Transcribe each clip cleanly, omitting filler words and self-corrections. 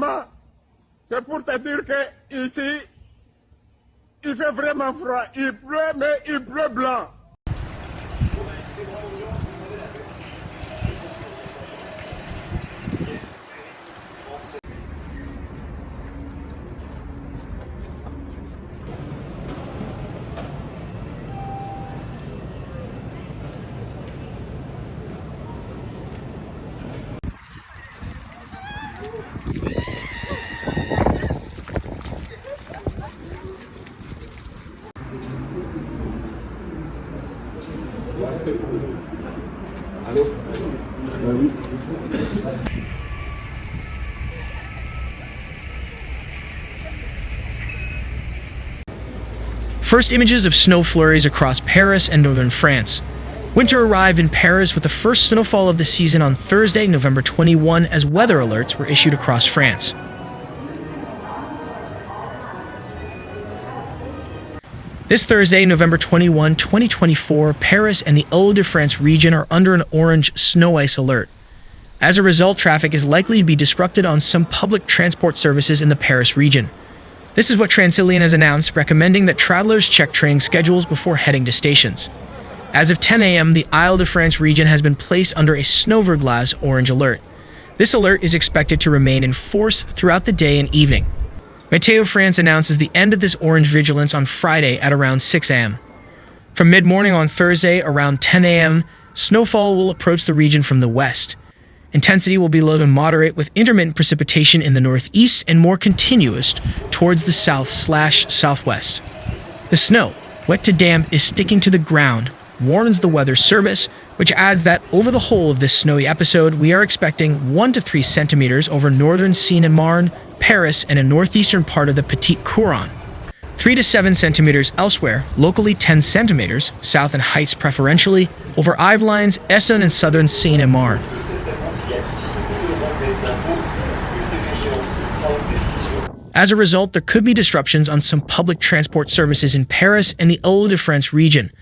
vraiment, c'est pour te dire que ici, il fait vraiment froid. Il pleut, mais il pleut blanc. First images of snow flurries across Paris and northern France. Winter arrived in Paris with the first snowfall of the season on Thursday, November 21, as weather alerts were issued across France. This Thursday, November 21, 2024, Paris and the Île-de-France region are under an orange snow ice alert. As a result, traffic is likely to be disrupted on some public transport services in the Paris region. This is what Transilien has announced, recommending that travelers check train schedules before heading to stations. As of 10 a.m., the Île-de-France region has been placed under a snow verglas orange alert. This alert is expected to remain in force throughout the day and evening. Metro France announces the end of this orange vigilance on Friday at around 6 a.m. From mid-morning on Thursday, around 10 a.m., snowfall will approach the region from the west. Intensity will be low to moderate, with intermittent precipitation in the northeast and more continuous towards the south/southwest. The snow, wet to damp, is sticking to the ground, warns the Weather Service, which adds that over the whole of this snowy episode, we are expecting 1 to 3 centimeters over northern Seine-et-Marne, Paris, and a northeastern part of the Petit Couronne. 3 to 7 centimeters elsewhere, locally 10 centimeters, south and heights preferentially, over Yvelines, Essonne, and southern Seine-et-Marne. As a result, there could be disruptions on some public transport services in Paris and the Île-de-France region.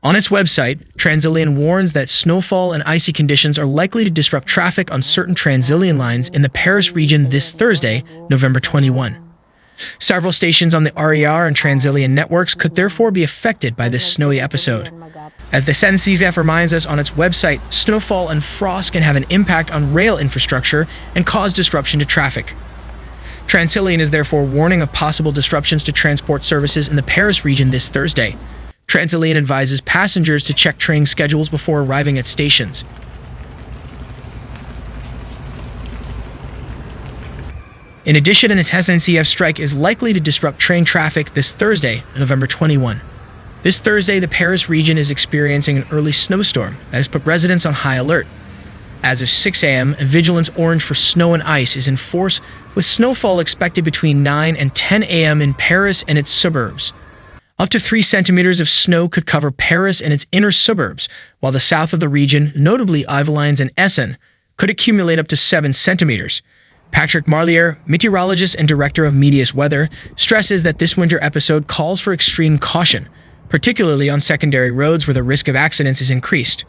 On its website, Transilien warns that snowfall and icy conditions are likely to disrupt traffic on certain Transilien lines in the Paris region this Thursday, November 21. Several stations on the RER and Transilien networks could therefore be affected by this snowy episode. As the SNCF reminds us on its website, snowfall and frost can have an impact on rail infrastructure and cause disruption to traffic. Transilien is therefore warning of possible disruptions to transport services in the Paris region this Thursday. Transilien advises passengers to check train schedules before arriving at stations. In addition, an SNCF strike is likely to disrupt train traffic this Thursday, November 21. This Thursday, the Paris region is experiencing an early snowstorm that has put residents on high alert. As of 6 a.m., a vigilance orange for snow and ice is in force, with snowfall expected between 9 and 10 a.m. in Paris and its suburbs. Up to 3 centimeters of snow could cover Paris and its inner suburbs, while the south of the region, notably Yvelines and Essonne, could accumulate up to 7 centimeters. Patrick Marlier, meteorologist and director of Medius Weather, stresses that this winter episode calls for extreme caution, particularly on secondary roads where the risk of accidents is increased.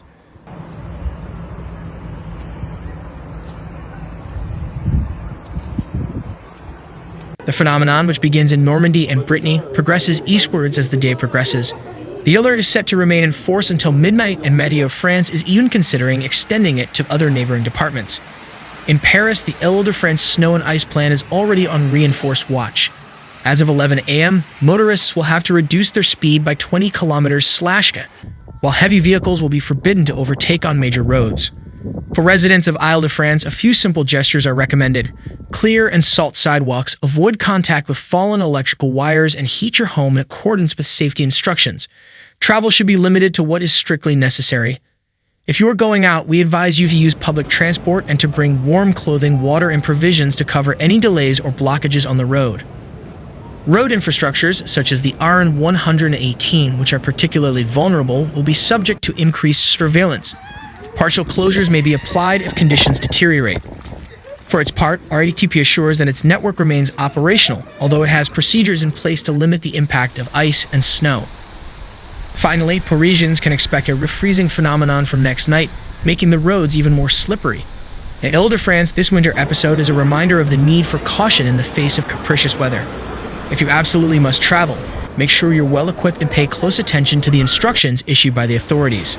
The phenomenon, which begins in Normandy and Brittany, progresses eastwards as the day progresses. The alert is set to remain in force until midnight, and Meteo France is even considering extending it to other neighboring departments. In Paris, the Île-de-France snow and ice plan is already on reinforced watch. As of 11 a.m., motorists will have to reduce their speed by 20 km/h, while heavy vehicles will be forbidden to overtake on major roads. For residents of Île-de-France, a few simple gestures are recommended. Clear and salt sidewalks, avoid contact with fallen electrical wires, and heat your home in accordance with safety instructions. Travel should be limited to what is strictly necessary. If you are going out, we advise you to use public transport and to bring warm clothing, water, and provisions to cover any delays or blockages on the road. Road infrastructures, such as the RN118, which are particularly vulnerable, will be subject to increased surveillance. Partial closures may be applied if conditions deteriorate. For its part, RATP assures that its network remains operational, although it has procedures in place to limit the impact of ice and snow. Finally, Parisians can expect a refreezing phenomenon from next night, making the roads even more slippery. In Île-de-France, this winter episode is a reminder of the need for caution in the face of capricious weather. If you absolutely must travel, make sure you're well equipped and pay close attention to the instructions issued by the authorities.